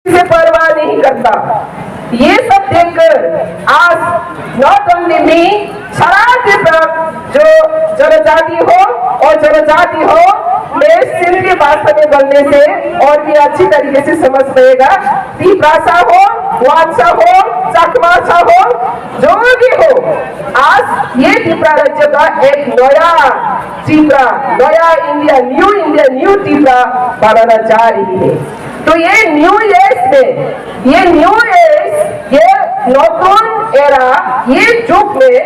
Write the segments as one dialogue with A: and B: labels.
A: से परवाह नहीं करता। ये सब देखकर आज नॉट ओनली मी, सारा त्रिपुरा जो जनजाति हो और जनजाति हो, मैं सिंधी भाषा में बोलने से और भी अच्छी तरीके से समझ पाएगा। त्रिपुरा हो, वाचा हो, चकमाचा हो, जो भी हो, आज ये त्रिपुरा राज्य का एक नया त्रिपुरा, नया इंडिया, न्यू त्रिपुरा बनाना जा रही है। तो ये न्यू एज में, ये न्यू एज, ये नॉर्थ एरा, ये युग में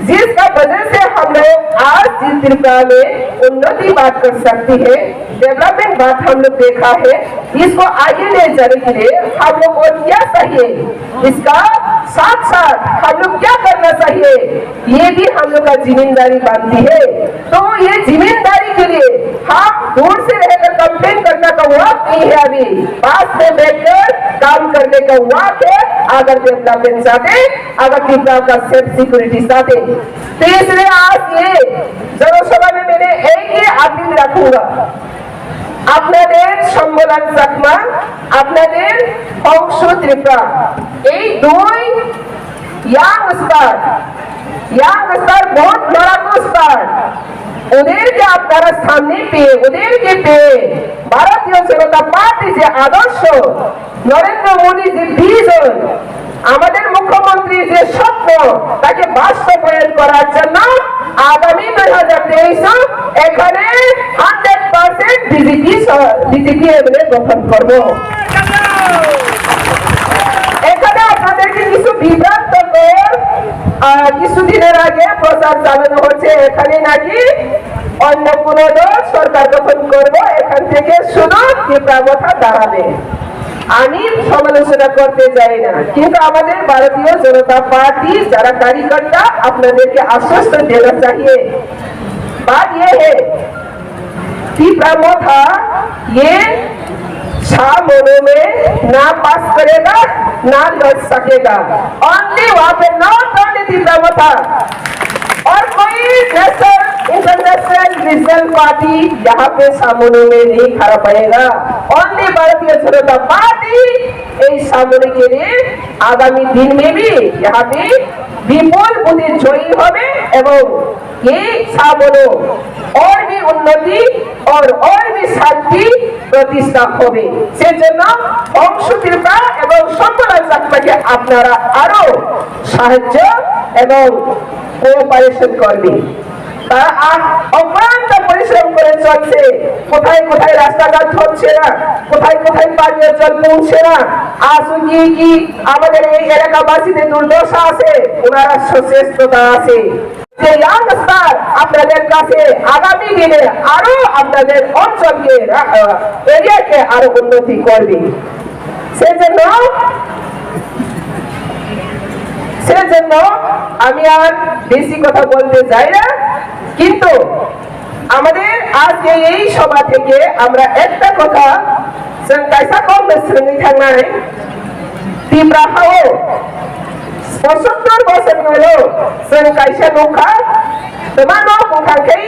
A: जिसका वजह से हम लोग आज जिस त्रिपुरा में उन्नति बात कर सकती है, डेवलपमेंट बात हम लोग देखा है, इसको आगे ले जाने के लिए हम लोग को क्या चाहिए, इसका साथ साथ हम लोग क्या करना चाहिए, ये भी हम लोग का जिम्मेदारी बनती है। तो ये जिम्मेदारी के लिए हम दूर से रहकर कंप्लेन करने का वक्त नहीं है, अभी पास में बैठकर काम करने का वक्त है। अगर डेवलपमेंट चाहते, अगर त्रिपुरा का सेफ सिक्योरिटी चाहते, तो इसलिए आज ये जनसभा में मैंने एक ही अपील रखूंगा, আপনাদের সম্মেলন চাকমা, আপনাদের অংশ ত্রিপুরা, এই দুই ইয়াংস্টার বহুত লড়াকু স্টার, ওদেরকে আপনারা সামনে পেয়ে, ওদেরকে পেয়ে ভারতীয় জনতা পার্টি যে আদর্শ, নরেন্দ্র মোদী যে ভিশন, আমাদের মুখ্যমন্ত্রীর যে স্বপ্ন, তাকে বাস্তবায়ন করার জন্য আগামী 2023 এখানে 100% বিজেপি এমএলএ গঠন করব। এখানে আপনাদেরকে কিছু বিভ্রান্তকর কিছুদিনের আগে প্রচার চালানো হচ্ছে, এখানে নাকি অন্য কোন দল সরকার গঠন করব, এখান থেকে শুধু ত্রিপুরা কথা দাঁড়াবে। আমি সমালোচনা করতে যাই না, কিন্তু আমাদের ভারতীয় জনতা পার্টি যারা कार्यकर्ता আপনাদেরকে आश्वासन देना चाहिए। बात ये है त्रिपुरा मोथा ये 6 महीनों में ना पास करेगा, ना लड़ सकेगा। ओनली वहां पे नॉट ओनली त्रिपुरा मोथा और कोई नेशनल इंटरनेशनल रीजनल पार्टी यहाँ पे सामने में नहीं खड़ा पाएगा। ओनली भारतीय जनता पार्टी इस सामने के लिए आगामी दिन में भी यहाँ पे विपुल बुद्धि জয়ী হবে এবং এই সামনে और भी उन्नति और भी शांति প্রতিষ্ঠা হবে। সেজন্য অংশ ত্রিপুরা এবং সম্মেলন চাকমাকে আপনারা আরো সাহায্য এবং কোঅপারেশন করবেন। তারা অক্লান্ত পরিশ্রম করে চলছে, কোথায় কোথায় রাস্তাঘাট হচ্ছে না, কোথায় কোথায় পানীয় জল পৌঁছে না, আসুন কি আমাদের এই এলাকাবাসীদের দুর্দশা আছে, ওনারা সচেষ্টতা আছে। যে ইয়াংস্টার আপনাদের কাছে আগামী দিনে আরো আপনাদের অঞ্চলকে, এরিয়াকে আরো উন্নতি করবে। সেজন্য আমি আর বেশি কথা বলতে চাই না, কিন্তু আমাদের আজকে এই সভা থেকে আমরা একটা কথা কাইসা কম শ্রেণী থাকনায় ত্রিপুরা হাও 75 বছর হলো কাইসা নৌকা তোমার নৌকাকে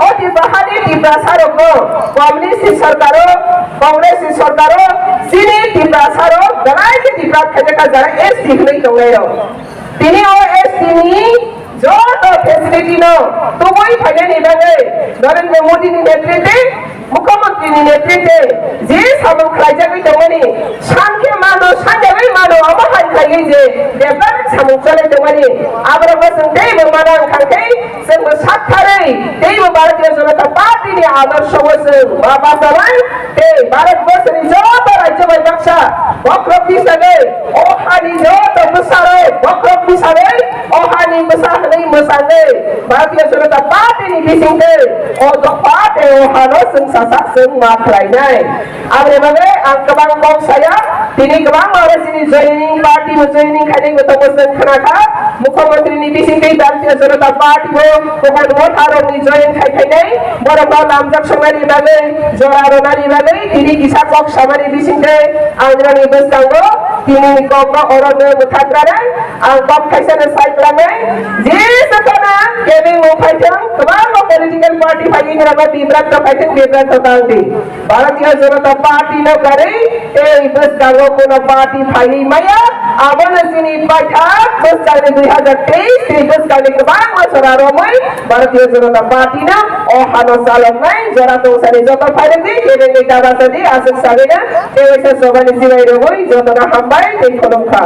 A: অতি বাহাদি ত্রিপুরা সারক কমিউনিস্ট সরকারও সিনি ত্রিপুরা সারক গলাইকে ত্রিপুরা খেতে যারা এস দিকলেই দৌড়াইল তিনি ও এস তিনি যত ফেসিলিটি নো তুই ফাইনালি ভাবে নরেন্দ্র মোদী নেতৃত্বে, মুখ্যমন্ত্রী নেতৃত্বে যে সামন খাইজাবি দমনি সাংখ্যে মানো সাজাবি মানো অবহান খাইলি যে ডেভেলপমেন্ট সামন চলে দমনি আবার বসন দেব মানান খাই সঙ্গ সাক্ষারে দেব ভারতীয় জনতা পার্টি নি আদর্শ বসন বাবা সাবান তে ভারতবর্ষের যত রাজ্য ব্যবসা বক্রব হিসাবে ওহানি যত মুসারে বক্রব হিসাবে ওহানি মুসাহনি মুসানে ভারতীয় জনতা পার্টি নি বিসিংতে ও দফাতে ওহানো sasak sing maklainai abre bagai ang kabang kong saya tini kabang orang sini joining party joining khading ketemu sen khanaka मुख्यमंत्री नीति सिंह भारतीय जनता पार्टी को कोहन वोट आरो नि join khai nei बरबा नामजक समारी बागे जोरारो नारी बागे tini kisa kok samari bisingte angrani bestango Tini ko orang muthagraran ang pagkaisa cyclangai je sakana kevin uphaitam tamam political party fighting raba bibrat to fighting bibrat to tangdi Bharatiya Janata Party no kare ei bus kago kono party fighting maya abona sini paitha bus kale 2023 ei bus kale ke bang masara romai Bharatiya Janata Party na o hano salom nai jora to sari joto fighting di kevin ni tabasa di asuk sabena ewesa sobani sibai romai joto na hambai ei kolom kha